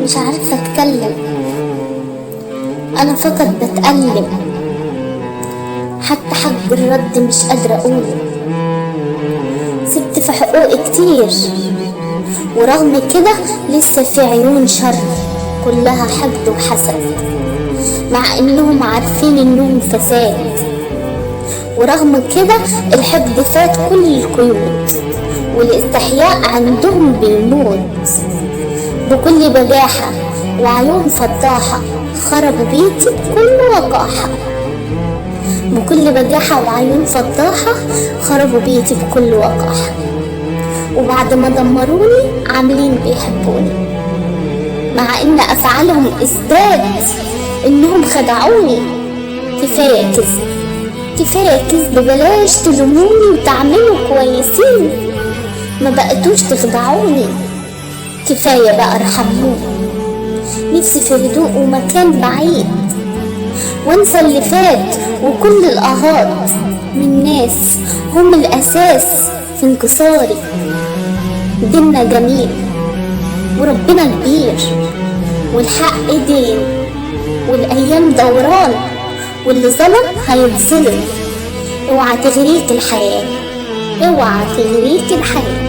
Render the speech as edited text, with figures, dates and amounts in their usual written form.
مش عارفة اتكلم، انا فقط بتألم، حتى حق الرد مش قادرة اقوله. سبت في حقوقي كتير، ورغم كده لسه في عيون شر كلها حقد وحسد، مع انهم عارفين انهم فساد. ورغم كده الحقد فات كل القيود، والاستحياء عندهم بيموت. بكل بجاحة وعيون فضاحة خربوا بيتي بكل وقاحة. بكل بجاحة وعيون فضاحة خربوا بيتي بكل وقاحة. وبعد ما دمروني عاملين بيحبوني، مع ان افعالهم ازداد انهم خدعوني. كفاية كذب، كفاية كذب، بلاش تلوموني وتعملوا كويسين، ما بقتوش تخدعوني. كفاية بقى ارحموني، نفسي في هدوء ومكان بعيد، وانسى اللي فات وكل الاهات من ناس هم الاساس في انكساري. ديننا جميل وربنا كبير، والحق دين، والايام دوران، واللي ظلم هيتظلم. اوعى تغريك الحياة، اوعى تغريك الحياة.